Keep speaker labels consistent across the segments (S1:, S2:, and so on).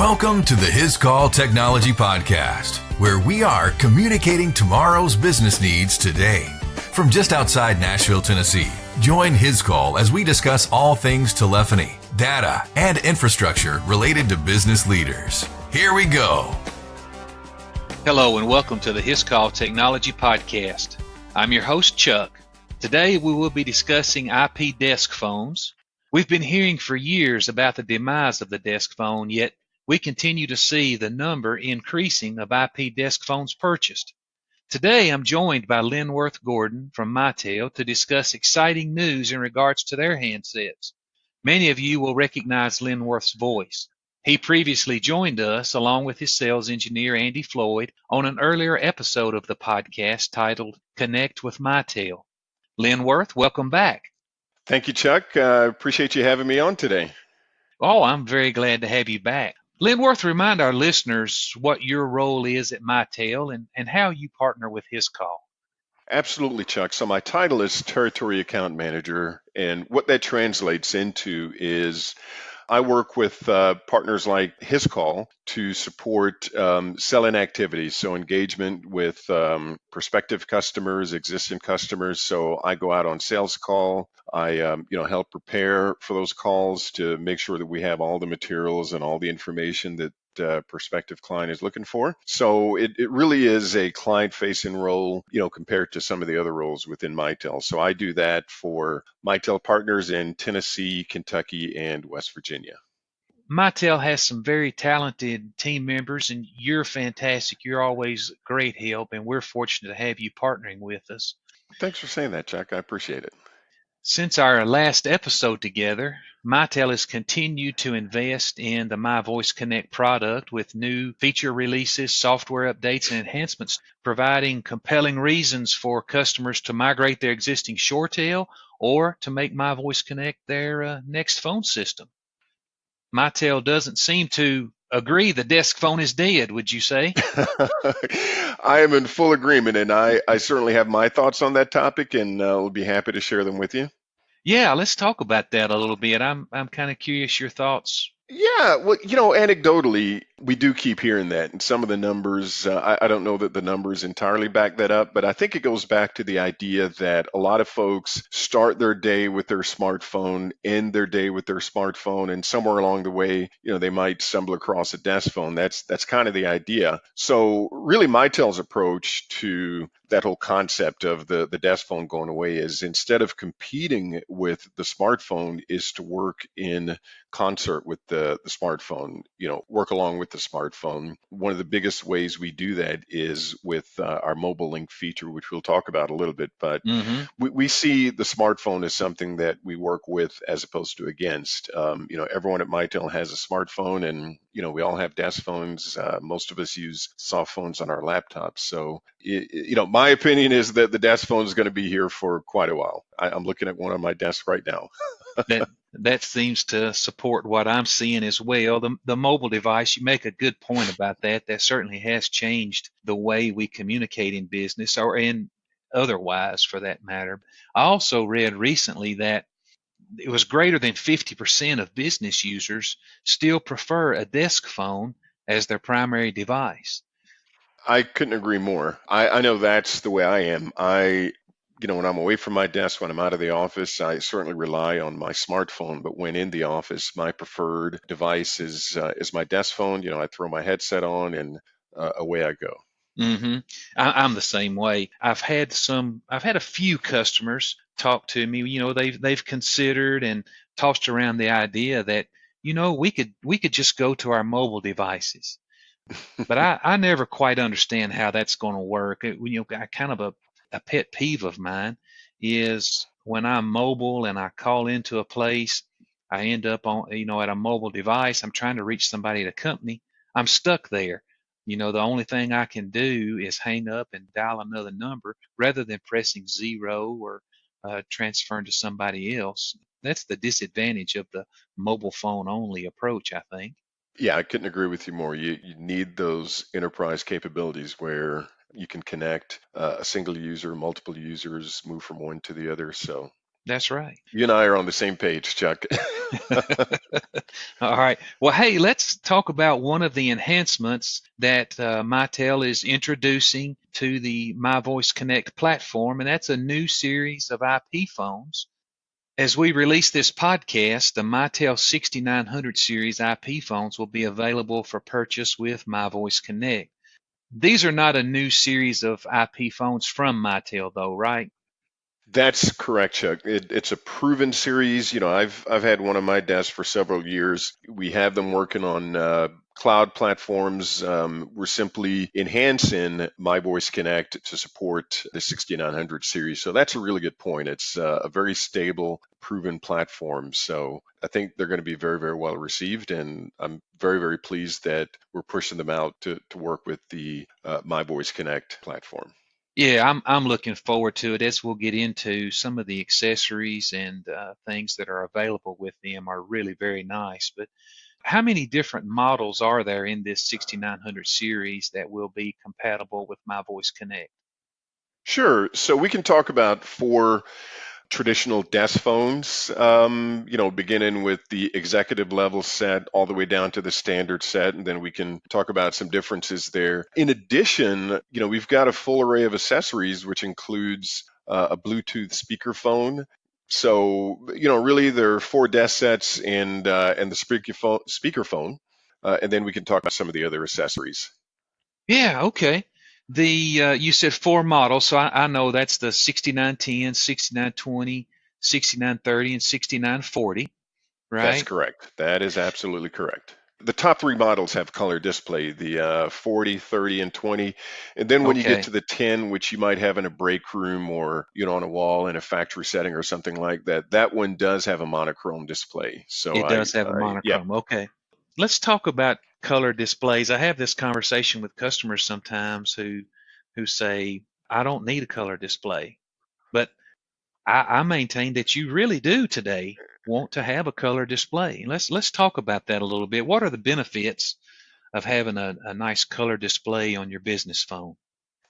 S1: Welcome to the His Call Technology Podcast, where we are communicating tomorrow's business needs today. From just outside Nashville, Tennessee, join His Call as we discuss all things telephony, data, and infrastructure related to business leaders. Here we go.
S2: Hello and welcome to the His Call Technology Podcast. I'm your host, Chuck. Today we will be discussing IP desk phones. We've been hearing for years about the demise of the desk phone, yet we continue to see the number increasing of IP desk phones purchased. Today I'm joined by Lenworth Gordon from Mitel to discuss exciting news in regards to their handsets. Many of you will recognize Lenworth's voice. He previously joined us along with his sales engineer Andy Floyd on an earlier episode of the podcast titled Connect with Mitel. Lenworth, welcome back.
S3: Thank you, Chuck. Appreciate you having me on today.
S2: Oh, I'm very glad to have you back. Lenworth, remind our listeners what your role is at Mitel and how you partner with His Call.
S3: Absolutely, Chuck. So my title is Territory Account Manager, and what that translates into is I work with partners like His Call to support sell-in activities, so engagement with prospective customers, existing customers. So I go out on sales call. I help prepare for those calls to make sure that we have all the materials and all the information that prospective client is looking for. So it really is a client-facing role, compared to some of the other roles within Mitel. So I do that for Mitel partners in Tennessee, Kentucky, and West Virginia.
S2: Mitel has some very talented team members, and you're fantastic. You're always great help, and we're fortunate to have you partnering with us.
S3: Thanks for saying that, Chuck. I appreciate it.
S2: Since our last episode together, Mitel has continued to invest in the My Voice Connect product with new feature releases, software updates, and enhancements, providing compelling reasons for customers to migrate their existing ShoreTel or to make My Voice Connect their next phone system. Mitel doesn't seem to agree the desk phone is dead, would you say?
S3: I am in full agreement, and I certainly have my thoughts on that topic, and I'll be happy to share them with you.
S2: Yeah, let's talk about that a little bit. I'm kind of curious your thoughts.
S3: Yeah, well, anecdotally, we do keep hearing that. And some of the numbers, I don't know that the numbers entirely back that up, but I think it goes back to the idea that a lot of folks start their day with their smartphone, end their day with their smartphone, and somewhere along the way, they might stumble across a desk phone. That's kind of the idea. So really, Mitel's approach to that whole concept of the desk phone going away is, instead of competing with the smartphone, is to work in concert with the smartphone, work along with the smartphone. One of the biggest ways we do that is with our mobile link feature, which we'll talk about a little bit, but we see the smartphone as something that we work with as opposed to against. Everyone at Mitel has a smartphone, and we all have desk phones. Most of us use soft phones on our laptops. So, my opinion is that the desk phone is going to be here for quite a while. I'm looking at one on my desk right now.
S2: That seems to support what I'm seeing as well. The mobile device, you make a good point about that. That certainly has changed the way we communicate in business, or in otherwise for that matter. I also read recently that it was greater than 50% of business users still prefer a desk phone as their primary device.
S3: I couldn't agree more. I know that's the way I am. When I'm away from my desk, when I'm out of the office, I certainly rely on my smartphone. But when in the office, my preferred device is my desk phone. I throw my headset on and away I go.
S2: I'm the same way. I've had a few customers talk to me. They've considered and tossed around the idea that we could just go to our mobile devices. But I never quite understand how that's going to work. Kind of a pet peeve of mine is when I'm mobile and I call into a place, I end up on, at a mobile device. I'm trying to reach somebody at a company. I'm stuck there. The only thing I can do is hang up and dial another number rather than pressing 0 or transferring to somebody else. That's the disadvantage of the mobile phone only approach, I think.
S3: Yeah, I couldn't agree with you more. You need those enterprise capabilities where you can connect a single user, multiple users, move from one to the other. So
S2: That's right.
S3: You and I are on the same page, Chuck.
S2: All right. Well, hey, let's talk about one of the enhancements that Mitel is introducing to the My Voice Connect platform, and that's a new series of IP phones. As we release this podcast, the Mitel 6900 series IP phones will be available for purchase with My Voice Connect. These are not a new series of IP phones from Mitel, though, right?
S3: That's correct, Chuck. It's a proven series. I've had one on my desk for several years. We have them working on cloud platforms. We're simply enhancing My Voice Connect to support the 6900 series. So that's a really good point. It's a very stable, proven platform. So I think they're going to be very, very well received, and I'm very, very pleased that we're pushing them out to work with the My Voice Connect platform.
S2: Yeah, I'm looking forward to it. As we'll get into some of the accessories and things that are available with them are really very nice. But how many different models are there in this 6900 series that will be compatible with My Voice Connect?
S3: Sure. So we can talk about four traditional desk phones, beginning with the executive level set all the way down to the standard set, and then we can talk about some differences there. In addition, we've got a full array of accessories, which includes a Bluetooth speakerphone. So, really there are four desk sets and the speakerphone, and then we can talk about some of the other accessories.
S2: Yeah, okay. The you said four models, so I know that's the 6910, 6920, 6930, and 6940,
S3: That's
S2: right?
S3: correct. That is absolutely correct. The top three models have color display, the 40, 30, and 20. And then when you get
S2: Okay.
S3: to the 10, which you might have in a break room or, on a wall in a factory setting or something like that, that one does have a monochrome display. So
S2: It does have a
S3: yeah,
S2: monochrome. Okay. Let's talk about color displays. I have this conversation with customers sometimes who say, I don't need a color display. But I maintain that you really do today want to have a color display. Let's talk about that a little bit. What are the benefits of having a nice color display on your business phone?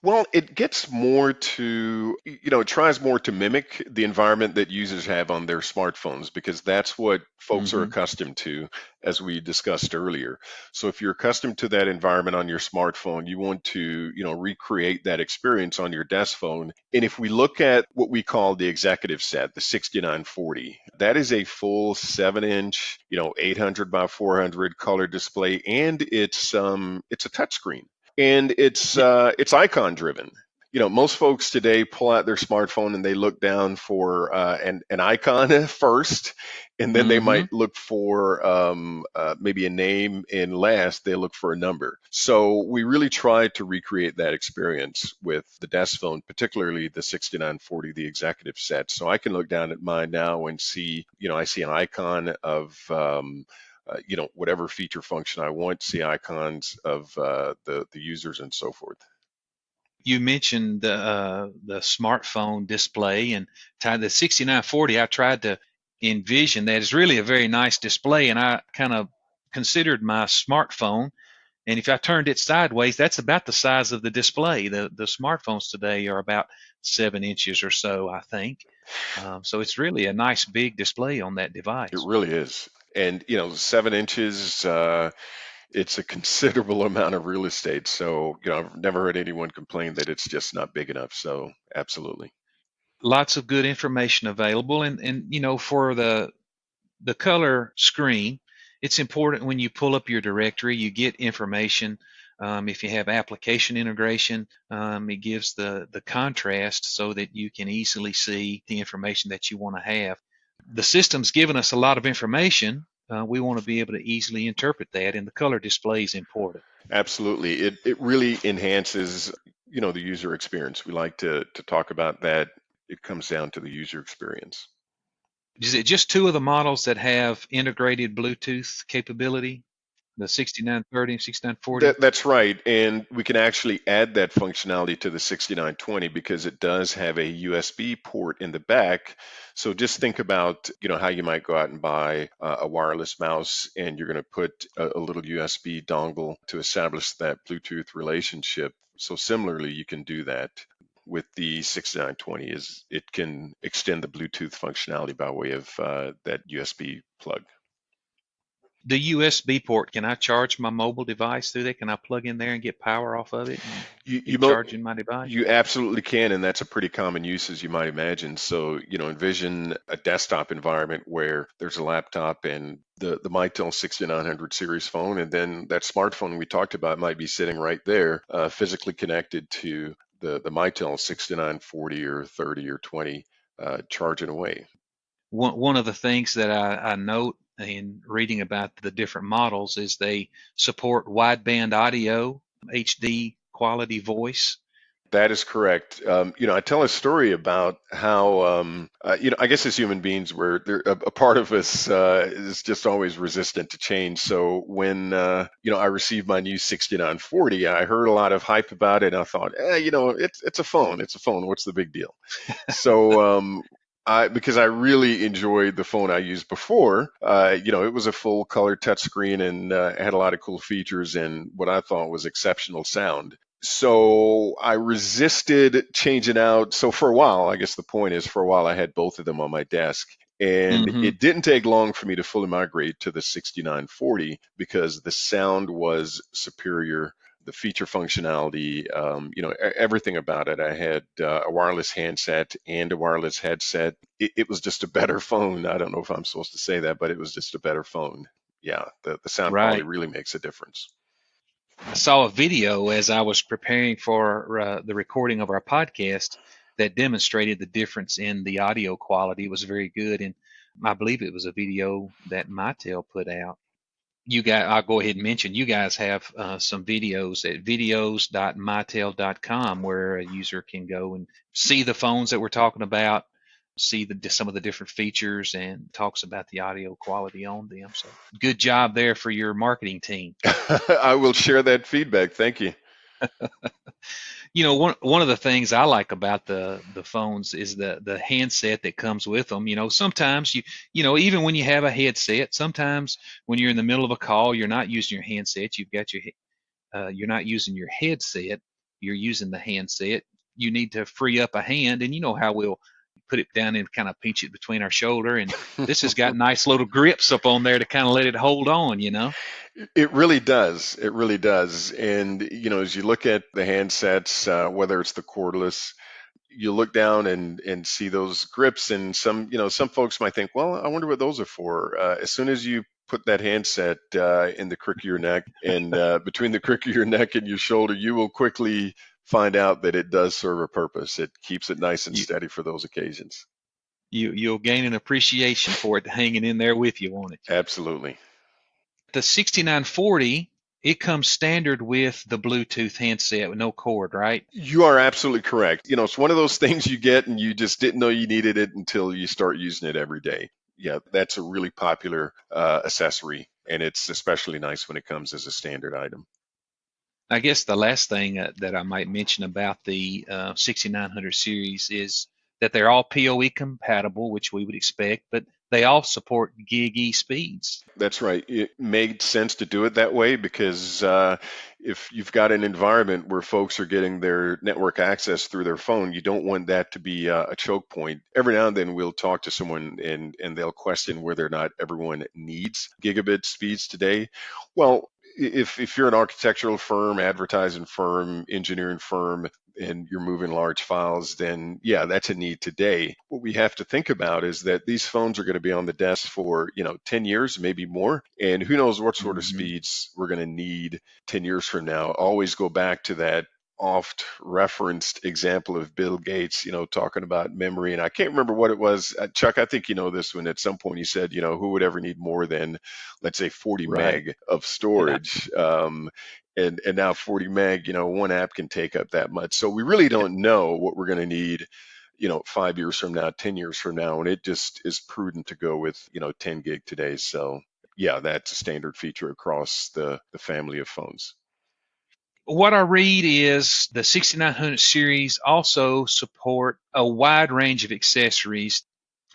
S3: well, it gets more to, it tries more to mimic the environment that users have on their smartphones because that's what folks are
S2: Hmm.
S3: accustomed to, as we discussed earlier. So if you're accustomed to that environment on your smartphone, you want to, recreate that experience on your desk phone. And if we look at what we call the executive set, the 6940, that is a full 7-inch, 800 by 400 color display, and it's a touchscreen and it's icon driven. Most folks today pull out their smartphone and they look down for an icon first, and then they
S2: Hmm.
S3: might look for maybe a name, and last they look for a number. So we really try to recreate that experience with the desk phone, particularly the 6940, the executive set. So I can look down at mine now and see, I see an icon of whatever feature function I want, see icons of the users and so forth.
S2: You mentioned the smartphone display and the 6940. I tried to envision that. It's really a very nice display, and I kind of considered my smartphone. And if I turned it sideways, that's about the size of the display. The smartphones today are about 7 inches or so, I think. So it's really a nice big display on that
S3: It
S2: device.
S3: really is. And 7 inches, it's a considerable amount of real estate. So I've never heard anyone complain that it's just not big enough. So absolutely.
S2: Lots of good information available, and for the color screen, it's important when you pull up your directory, you get information. If you have application integration, it gives the contrast so that you can easily see the information that you want to have. The system's given us a lot of information. We want to be able to easily interpret that, and the color display is important.
S3: Absolutely. It really enhances, the user experience. We like to talk about that. It comes down to the user experience.
S2: Is it just two of the models that have integrated Bluetooth capability, the 6930 and 6940?
S3: That's right. And we can actually add that functionality to the 6920 because it does have a USB port in the back. So just think about, how you might go out and buy a wireless mouse and you're going to put a little USB dongle to establish that Bluetooth relationship. So similarly, you can do that. with the 6920 is it can extend the Bluetooth functionality by way of that USB plug.
S2: The USB port, can I charge my mobile device through there? Can I plug in there and get power off of it and
S3: You you,
S2: keep
S3: mo-
S2: charging my device?
S3: you absolutely can, and that's a pretty common use, as you might imagine. So, envision a desktop environment where there's a laptop and the Mitel 6900 series phone, and then that smartphone we talked about might be sitting right there, physically connected to the Mitel 6940 or 30 or 20, charging away.
S2: One of the things that I note in reading about the different models is they support wideband audio, HD quality voice.
S3: That is correct. I tell a story about how, I guess as human beings, a part of us is just always resistant to change. So when, I received my new 6940, I heard a lot of hype about it. And I thought, it's a phone. It's a phone. What's the big deal? So, because I really enjoyed the phone I used before, it was a full color touchscreen and had a lot of cool features and what I thought was exceptional sound. So I resisted changing out. So for a while, I guess the point is for a while, I had both of them on my desk. And
S2: Hmm.
S3: it didn't take long for me to fully migrate to the 6940 because the sound was superior, the feature functionality, everything about it. I had a wireless handset and a wireless headset. It was just a better phone. I don't know if I'm supposed to say that, but it was just a better phone. Yeah, the sound quality
S2: Right.
S3: really makes a difference.
S2: I saw a video as I was preparing for the recording of our podcast that demonstrated the difference in the audio quality. It was very good, and I believe it was a video that Mitel put out. I'll go ahead and mention you guys have some videos at videos.mitel.com where a user can go and see the phones that we're talking about, see some of the different features, and talks about the audio quality on them. So good job there for your marketing team.
S3: I will share that feedback. Thank you.
S2: One of the things I like about the phones is the handset that comes with them. Sometimes even when you have a headset, sometimes when you're in the middle of a call, you're not using your handset. You're not using your headset. You're using the handset. You need to free up a hand, and you know how we'll put it down and kind of pinch it between our shoulder. And this has got nice little grips up on there to kind of let it hold on.
S3: It really does. It really does. And, as you look at the handsets, whether it's the cordless, you look down and see those grips, and some folks might think, well, I wonder what those are for. As soon as you put that handset in the crook of your neck and between the crook of your neck and your shoulder, you will quickly find out that it does serve a purpose. It keeps it nice and
S2: You,
S3: steady for those occasions.
S2: you'll gain an appreciation for it hanging in there with you, won't it?
S3: Absolutely.
S2: The 6940, it comes standard with the Bluetooth handset with no cord, right?
S3: You are absolutely correct. It's one of those things you get and you just didn't know you needed it until you start using it every day. Yeah, that's a really popular accessory, and it's especially nice when it comes as a standard item.
S2: I guess the last thing that I might mention about the 6900 series is that they're all PoE compatible, which we would expect, but they all support gig E speeds.
S3: That's right. It made sense to do it that way because if you've got an environment where folks are getting their network access through their phone, you don't want that to be a choke point. Every now and then we'll talk to someone and they'll question whether or not everyone needs gigabit speeds today. Well, if you're an architectural firm, advertising firm, engineering firm, and you're moving large files, then yeah, that's a need today. What we have to think about is that these phones are going to be on the desk for, 10 years, maybe more. And who knows what sort of
S2: Hmm.
S3: speeds we're going to need 10 years from now. Always go back to that oft referenced example of Bill Gates, talking about memory. And I can't remember what it was. Chuck, I think you know this one. At some point he said, who would ever need more than, let's say, 40
S2: Right.
S3: meg of
S2: Yeah.
S3: storage? And now 40 meg, one app can take up that much. So we really don't know what we're going to need, 5 years from now, 10 years from now. And it just is prudent to go with, 10 gig today. So yeah, that's a standard feature across the family of phones.
S2: What I read is the 6900 series also support a wide range of accessories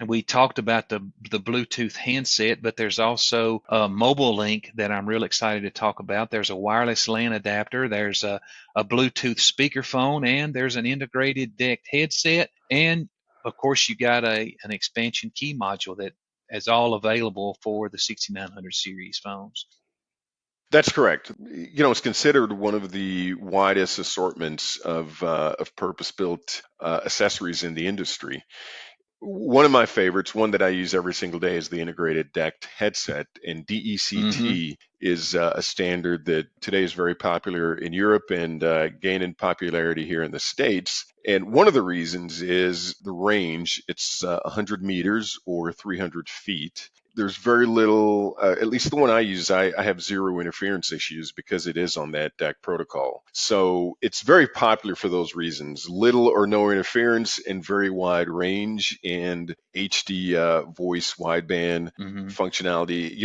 S2: We talked about the Bluetooth handset, but there's also a mobile link that I'm real excited to talk about. There's a wireless LAN adapter, there's a Bluetooth speakerphone, and there's an integrated decked headset. And of course, you got an expansion key module that is all available for the 6900 series phones.
S3: That's correct. It's considered one of the widest assortments of purpose-built accessories in the industry. One of my favorites, one that I use every single day, is the integrated decked headset. And
S2: Mm-hmm.
S3: DECT is a standard that today is very popular in Europe and gaining popularity here in the States. And one of the reasons is the range. It's 100 meters or 300 feet. There's very little, at least the one I use, I have zero interference issues because it is on that DECT protocol. So it's very popular for those reasons. Little or no interference and very wide range and HD voice wideband
S2: Mm-hmm.
S3: functionality.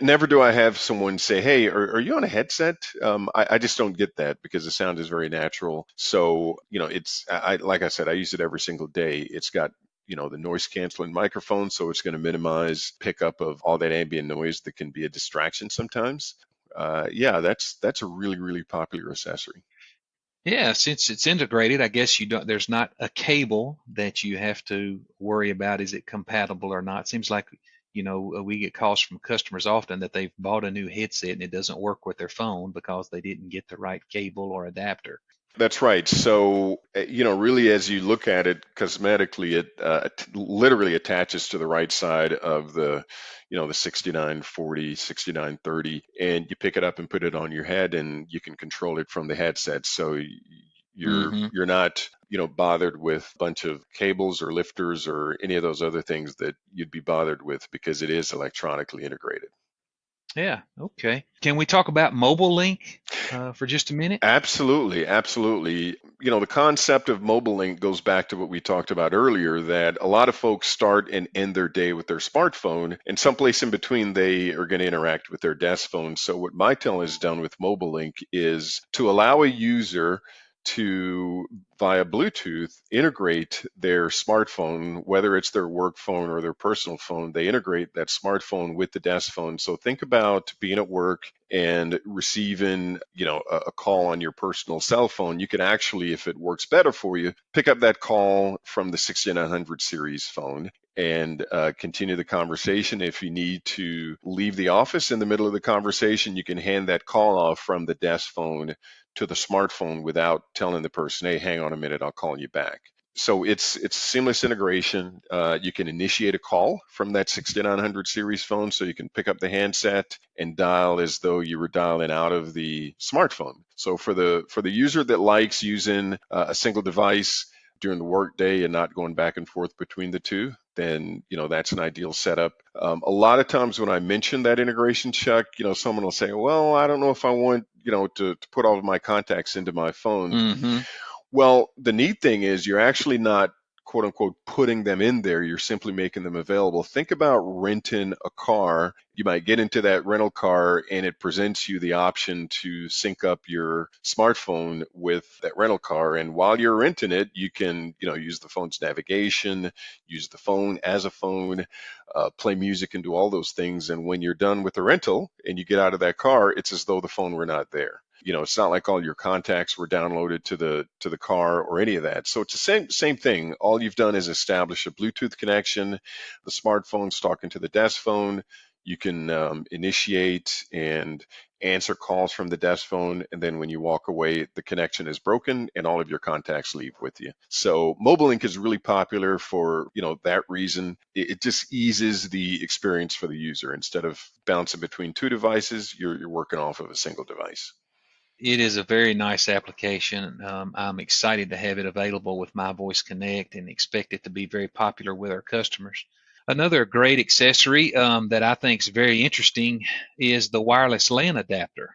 S3: Never do I have someone say, "Hey, are you on a headset?" I just don't get that because the sound is very natural. So like I said, I use it every single day. It's got the noise canceling microphone, so it's going to minimize pickup of all that ambient noise that can be a distraction sometimes. Yeah, that's a really, really popular accessory.
S2: Yeah, since it's integrated, I guess you don't. There's not a cable that you have to worry about. Is it compatible or not? Seems like we get calls from customers often that they've bought a new headset and it doesn't work with their phone because they didn't get the right cable or adapter.
S3: That's right. So, really, as you look at it cosmetically, it literally attaches to the right side of the 6940, 6930, and you pick it up and put it on your head, and you can control it from the headset. So
S2: Mm-hmm.
S3: you're not, bothered with a bunch of cables or lifters or any of those other things that you'd be bothered with because it is electronically integrated.
S2: Yeah. Okay. Can we talk about mobile link for just a minute?
S3: Absolutely, absolutely. The concept of mobile link goes back to what we talked about earlier, that a lot of folks start and end their day with their smartphone, and someplace in between they are going to interact with their desk phone. So what Mitel has done with mobile link is to allow a user to, via Bluetooth, integrate their smartphone, whether it's their work phone or their personal phone. They integrate that smartphone with the desk phone. So think about being at work and receiving, a call on your personal cell phone. You can actually, if it works better for you, pick up that call from the 6900 series phone and continue the conversation. If you need to leave the office in the middle of the conversation, you can hand that call off from the desk phone to the smartphone without telling the person, "Hey, hang on a minute, I'll call you back." So it's seamless integration. You can initiate a call from that 6900 series phone, so you can pick up the handset and dial as though you were dialing out of the smartphone. So for the user that likes using a single device during the workday and not going back and forth between the two, then that's an ideal setup. A lot of times when I mention that integration, Chuck, someone will say, "Well, I don't know if I want to put all of my contacts into my phone."
S2: Mm-hmm.
S3: Well, the neat thing is you're actually not, quote unquote, putting them in there. You're simply making them available. Think about renting a car. You might get into that rental car and it presents you the option to sync up your smartphone with that rental car. And while you're renting it, you can, use the phone's navigation, use the phone as a phone, play music and do all those things. And when you're done with the rental and you get out of that car, it's as though the phone were not there. It's not like all your contacts were downloaded to the car or any of that. So it's the same thing. All you've done is establish a Bluetooth connection. The smartphone's talking to the desk phone. You can initiate and answer calls from the desk phone, and then when you walk away, the connection is broken and all of your contacts leave with you. So mobile link is really popular for that reason. It just eases the experience for the user. Instead of bouncing between two devices, you're working off of a single device.
S2: It is a very nice application. I'm excited to have it available with My Voice Connect and expect it to be very popular with our customers. Another great accessory that I think is very interesting is the wireless LAN adapter.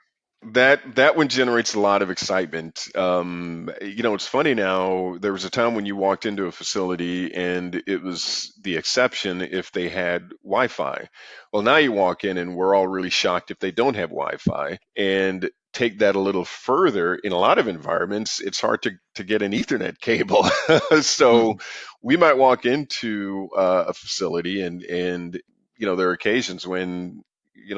S3: That one generates a lot of excitement. It's funny now. There was a time when you walked into a facility and it was the exception if they had Wi-Fi. Well, now you walk in and we're all really shocked if they don't have Wi-Fi. And take that a little further, in a lot of environments, it's hard to get an Ethernet cable. So
S2: Mhm.
S3: we might walk into a facility and there are occasions when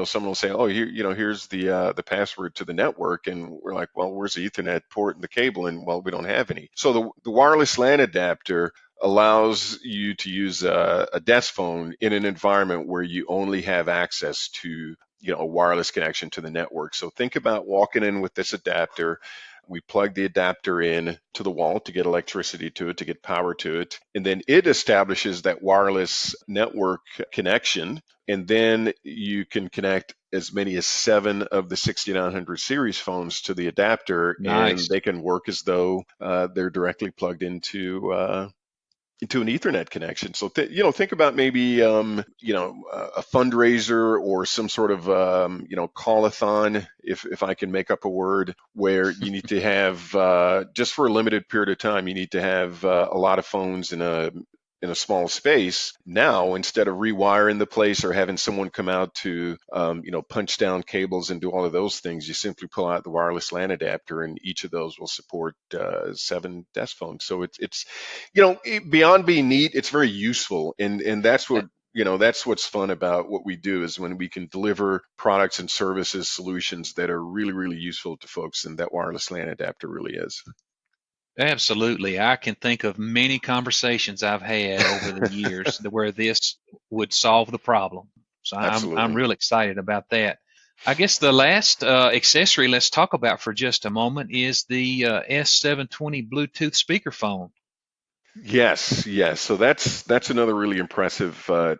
S3: someone will say, "Oh, here's the password to the network," and we're like, "Well, where's the Ethernet port and the cable?" And well, we don't have any. So the wireless LAN adapter allows you to use a desk phone in an environment where you only have access to a wireless connection to the network. So think about walking in with this adapter. We plug the adapter in to the wall to get electricity to it, to get power to it. And then it establishes that wireless network connection. And then you can connect as many as 7 of the 6900 series phones to the adapter, and
S2: Nice.
S3: they can work as though they're directly plugged into an Ethernet connection. So, think about maybe, a fundraiser or some sort of, call-a-thon, if I can make up a word, where you need to have, just for a limited period of time, you need to have a lot of phones in a small space. Now, instead of rewiring the place or having someone come out to, punch down cables and do all of those things, you simply pull out the wireless LAN adapter, and each of those will support 7 desk phones. So beyond being neat, it's very useful, and that's what's fun about what we do is when we can deliver products and services, solutions that are really, really useful to folks, and that wireless LAN adapter really is.
S2: Absolutely. I can think of many conversations I've had over the years where this would solve the problem. So I'm
S3: Absolutely.
S2: real excited about that. I guess the last accessory let's talk about for just a moment is the S720 Bluetooth speakerphone.
S3: Yes, yes. So that's another really impressive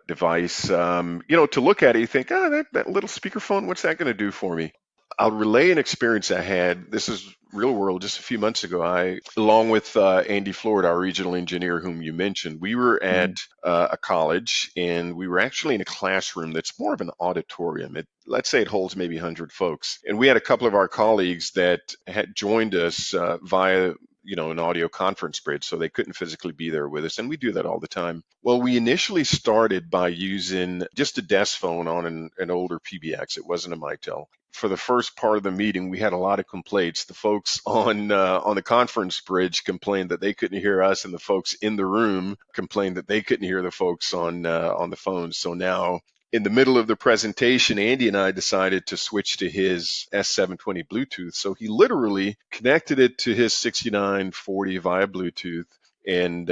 S3: device. To look at it, you think, oh, that little speakerphone, what's that going to do for me? I'll relay an experience I had. This is real world. Just a few months ago, along with Andy Floyd, our regional engineer, whom you mentioned, we were at
S2: Mm.
S3: a college, and we were actually in a classroom that's more of an auditorium. Let's say it holds maybe 100 folks, and we had a couple of our colleagues that had joined us via an audio conference bridge, so they couldn't physically be there with us. And we do that all the time. Well, we initially started by using just a desk phone on an older PBX. It wasn't a Mitel. For the first part of the meeting, we had a lot of complaints. The folks on the conference bridge complained that they couldn't hear us, and the folks in the room complained that they couldn't hear the folks on the phone. So now, in the middle of the presentation, Andy and I decided to switch to his S720 Bluetooth. So he literally connected it to his 6940 via Bluetooth, and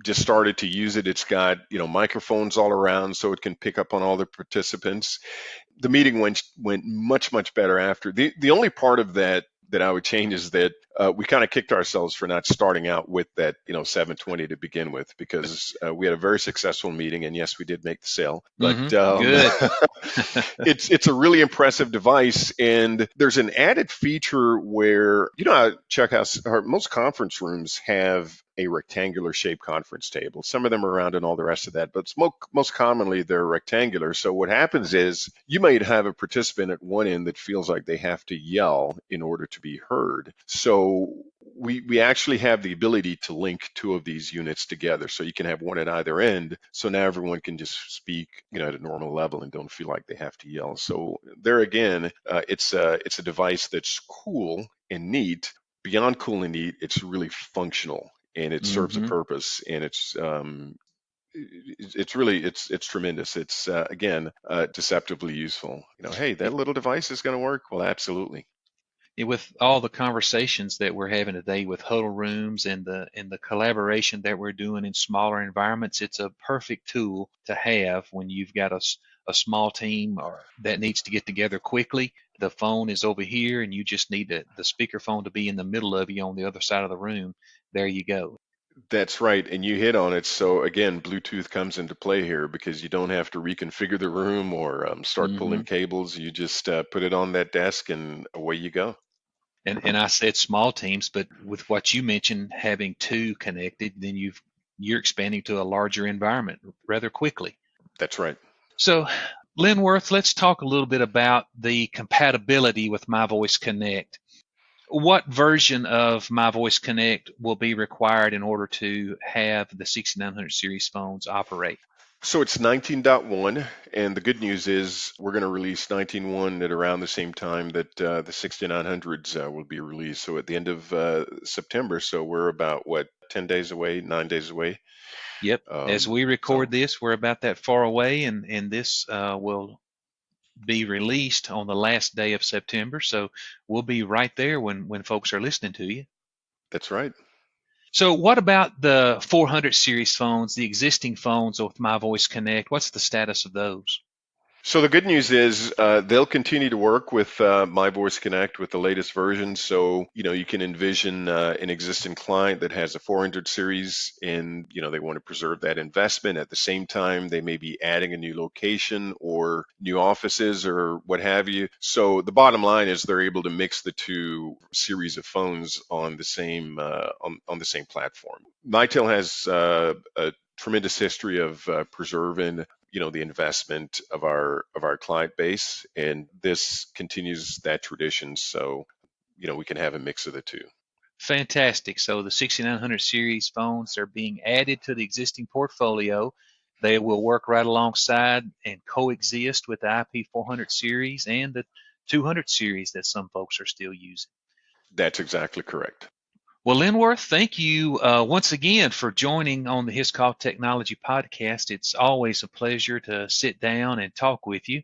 S3: just started to use it. It's got microphones all around, so it can pick up on all the participants. The meeting went much better after. The only part of that I would change is that we kind of kicked ourselves for not starting out with that 720 to begin with, because we had a very successful meeting, and yes, we did make the sale. But
S2: Good.
S3: it's a really impressive device, and there's an added feature where Chuck House, or most conference rooms have a rectangular shaped conference table. Some of them are round and all the rest of that, but most commonly they're rectangular. So what happens is you might have a participant at one end that feels like they have to yell in order to be heard. So we actually have the ability to link 2 of these units together, so you can have one at either end. So now everyone can just speak, at a normal level and don't feel like they have to yell. So there again, it's a device that's cool and neat. Beyond cool and neat, it's really functional, and it serves a
S2: Hmm.
S3: purpose, and it's tremendous. It's again deceptively useful. Hey, that little device is going to work. Well, absolutely.
S2: With all the conversations that we're having today with huddle rooms and the collaboration that we're doing in smaller environments, it's a perfect tool to have when you've got a small team or that needs to get together quickly. The phone is over here, and you just need the speaker phone to be in the middle of you on the other side of the room. There you go.
S3: That's right, and you hit on it. So again, Bluetooth comes into play here because you don't have to reconfigure the room or start pulling
S2: Hmm.
S3: cables. You just put it on that desk, and away you go.
S2: And I said small teams, but with what you mentioned, having two connected, then you're expanding to a larger environment rather quickly.
S3: That's right.
S2: So Lenworth, let's talk a little bit about the compatibility with MyVoice Connect. What version of MyVoice Connect will be required in order to have the 6900 series phones operate?
S3: So it's 19.1, and the good news is we're going to release 19.1 at around the same time that the 6900s will be released. So at the end of September, so we're about, 10 days away, 9 days away?
S2: Yep. As we record this, we're about that far away, and this will be released on the last day of September. So we'll be right there when folks are listening to you.
S3: That's right.
S2: So what about the 400 series phones, the existing phones with MyVoice Connect? What's the status of those?
S3: So the good news is they'll continue to work with MyVoice Connect with the latest version. So, you can envision an existing client that has a 400 series and, they want to preserve that investment. At the same time, they may be adding a new location or new offices or what have you. So the bottom line is they're able to mix the two series of phones on the same on the same platform. Mitel has a tremendous history of preserving the investment of our client base, and this continues that tradition. So we can have a mix of the two.
S2: Fantastic. So the 6900 series phones are being added to the existing portfolio. They will work right alongside and coexist with the IP400 series and the 200 series that some folks are still using.
S3: That's exactly correct.
S2: Well, Lenworth, thank you once again for joining on the His Call Technology podcast. It's always a pleasure to sit down and talk with you.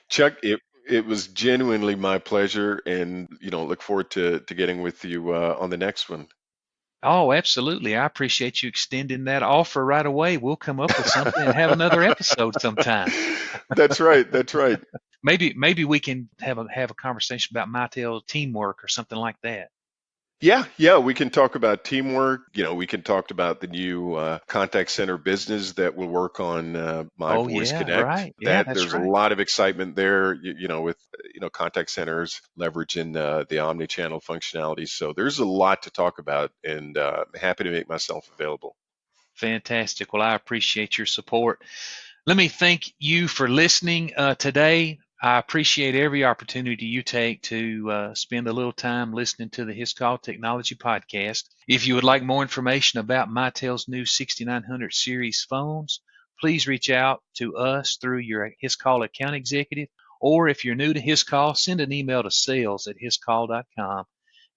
S3: Chuck, it was genuinely my pleasure, and look forward to getting with you on the next one.
S2: Oh, absolutely. I appreciate you extending that offer right away. We'll come up with something and have another episode sometime.
S3: That's right. That's right.
S2: Maybe we can have a conversation about Mitel teamwork or something like that.
S3: Yeah, we can talk about teamwork. We can talk about the new contact center business that will work on MyVoice Connect.
S2: Right. Yeah,
S3: There's
S2: right.
S3: a lot of excitement there, with contact centers leveraging the omni-channel functionality. So there's a lot to talk about, and happy to make myself available.
S2: Fantastic. Well, I appreciate your support. Let me thank you for listening today. I appreciate every opportunity you take to spend a little time listening to the His Call Technology podcast. If you would like more information about Mitel's new 6900 series phones, please reach out to us through your His Call account executive, or if you're new to His Call, send an email to sales@hiscall.com.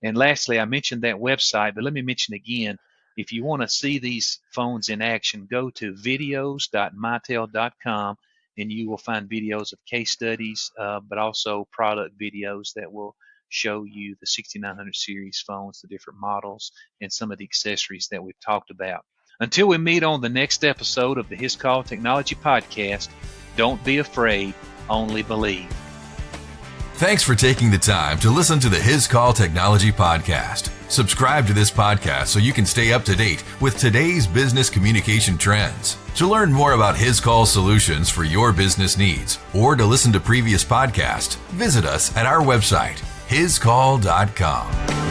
S2: And lastly, I mentioned that website, but let me mention again, if you want to see these phones in action, go to videos.mitel.com. and you will find videos of case studies, but also product videos that will show you the 6900 series phones, the different models, and some of the accessories that we've talked about. Until we meet on the next episode of the His Call Technology podcast, don't be afraid, only believe.
S1: Thanks for taking the time to listen to the His Call Technology podcast. Subscribe to this podcast so you can stay up to date with today's business communication trends. To learn more about His Call solutions for your business needs or to listen to previous podcasts, visit us at our website, hiscall.com.